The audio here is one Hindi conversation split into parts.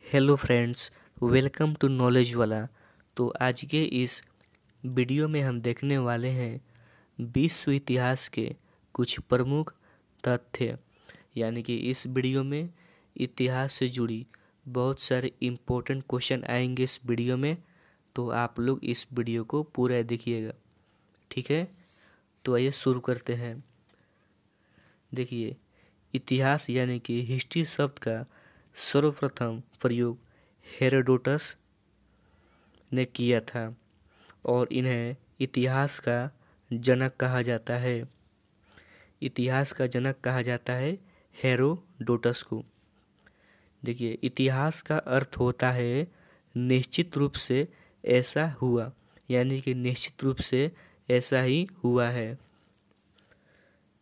Hello friends, welcome to knowledge वाला। तो आज के इस वीडियो में हम देखने वाले हैं विश्व इतिहास के कुछ प्रमुख तथ्य। यानी कि इस वीडियो में इतिहास से जुड़ी बहुत सारे इम्पोर्टेंट क्वेश्चन आएंगे इस वीडियो में। तो आप लोग इस वीडियो को पूरा देखिएगा, ठीक है। तो आइए शुरू करते हैं। देखिए, इतिहास यानी कि हिस्ट्री शब्द का सर्वप्रथम प्रयोग हेरोडोटस ने किया था और इन्हें इतिहास का जनक कहा जाता है। इतिहास का जनक कहा जाता है हेरोडोटस को। देखिए, इतिहास का अर्थ होता है निश्चित रूप से ऐसा हुआ, यानी कि निश्चित रूप से ऐसा ही हुआ है।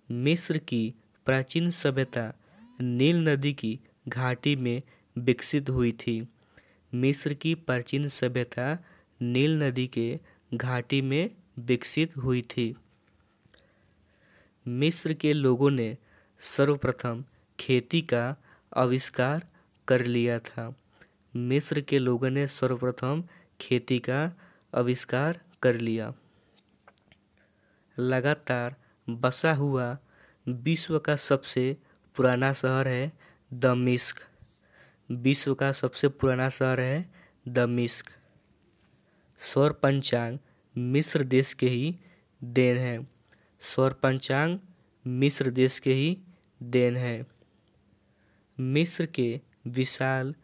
मिस्र की प्राचीन सभ्यता नील नदी की घाटी में विकसित हुई थी। मिस्र की प्राचीन सभ्यता नील नदी के घाटी में विकसित हुई थी। मिस्र के लोगों ने सर्वप्रथम खेती का आविष्कार कर लिया था। मिस्र के लोगों ने सर्वप्रथम खेती का आविष्कार कर लिया। लगातार बसा हुआ विश्व का सबसे पुराना शहर है दमिश्क। विश्व का सबसे पुराना शहर है दमिश्क। सौर पंचांग मिस्र देश के ही देन है। सौर पंचांग मिस्र देश के ही देन है। मिस्र के विशाल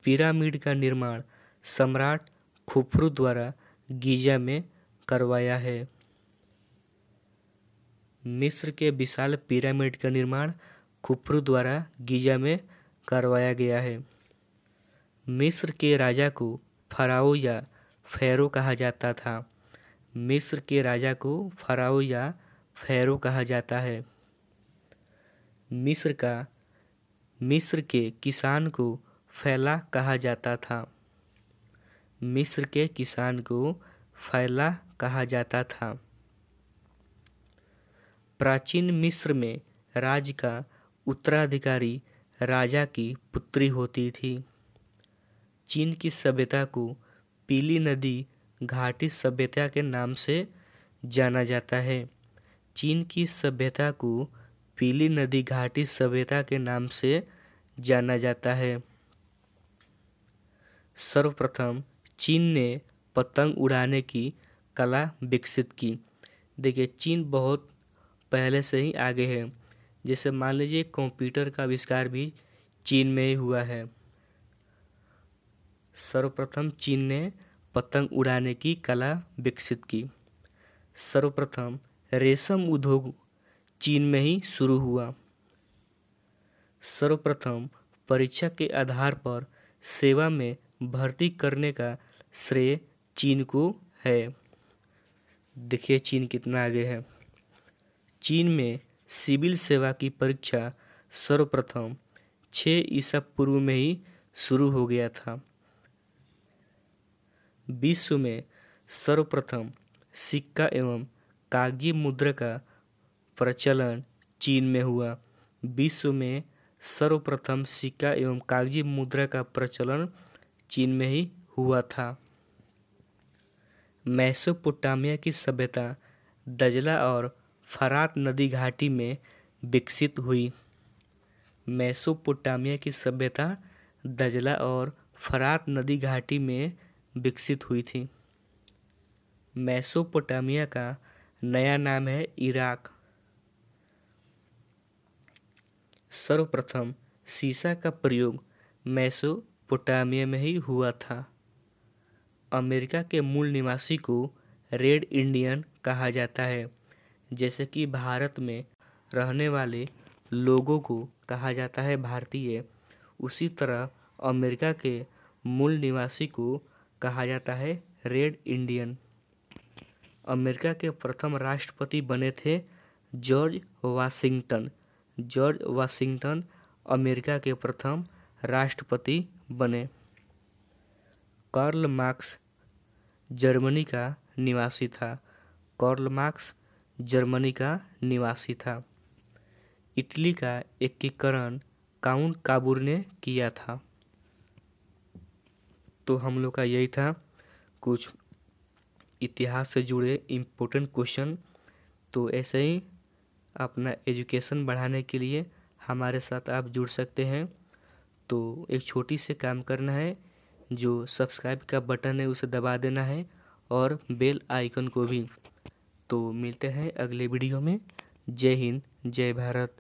पिरामिड का निर्माण सम्राट खुफरू द्वारा गीजा में करवाया है। मिस्र के विशाल पिरामिड का निर्माण खुफरू द्वारा गीजा में करवाया गया है। मिस्र के राजा को फराओ या फेरो कहा जाता था। मिस्र के राजा को फराओ या फेरो कहा जाता है। मिस्र के किसान को फैला कहा जाता था। मिस्र के किसान को फैला कहा जाता था। प्राचीन मिस्र में राज्य का उत्तराधिकारी राजा की पुत्री होती थी। चीन की सभ्यता को पीली नदी घाटी सभ्यता के नाम से जाना जाता है। चीन की सभ्यता को पीली नदी घाटी सभ्यता के नाम से जाना जाता है। सर्वप्रथम चीन ने पतंग उड़ाने की कला विकसित की। देखिए, चीन बहुत पहले से ही आगे है। जैसे मान लीजिए कंप्यूटर का आविष्कार भी चीन में ही हुआ है। सर्वप्रथम चीन ने पतंग उड़ाने की कला विकसित की। सर्वप्रथम रेशम उद्योग चीन में ही शुरू हुआ। सर्वप्रथम परीक्षा के आधार पर सेवा में भर्ती करने का श्रेय चीन को है। देखिए चीन कितना आगे है। चीन में सिविल सेवा की परीक्षा सर्वप्रथम 6 ईसा पूर्व में ही शुरू हो गया था। विश्व में सर्वप्रथम सिक्का एवं कागजी मुद्रा का प्रचलन चीन में हुआ। विश्व में सर्वप्रथम सिक्का एवं कागजी मुद्रा का प्रचलन चीन में ही हुआ था। मेसोपोटामिया की सभ्यता दजला और फरात नदी घाटी में विकसित हुई। मेसोपोटामिया की सभ्यता दजला और फरात नदी घाटी में विकसित हुई थी। मेसोपोटामिया का नया नाम है इराक। सर्वप्रथम सीसा का प्रयोग मेसोपोटामिया में ही हुआ था। अमेरिका के मूल निवासी को रेड इंडियन कहा जाता है। जैसे कि भारत में रहने वाले लोगों को कहा जाता है भारतीय, उसी तरह अमेरिका के मूल निवासी को कहा जाता है रेड इंडियन। अमेरिका के प्रथम राष्ट्रपति बने थे George Washington. George Washington America के प्रथम राष्ट्रपति बने। कार्ल मार्क्स जर्मनी का निवासी था। कार्ल मार्क्स जर्मनी का निवासी था। इटली का एकीकरण काउंट काबूर ने किया था। तो हम लोग का यही था कुछ इतिहास से जुड़े इम्पोर्टेंट क्वेश्चन। तो ऐसे ही अपना एजुकेशन बढ़ाने के लिए हमारे साथ आप जुड़ सकते हैं। तो एक छोटी से काम करना है, जो सब्सक्राइब का बटन है उसे दबा देना है और बेल आइकन को भी। तो मिलते हैं अगले वीडियो में। जय हिंद, जय भारत।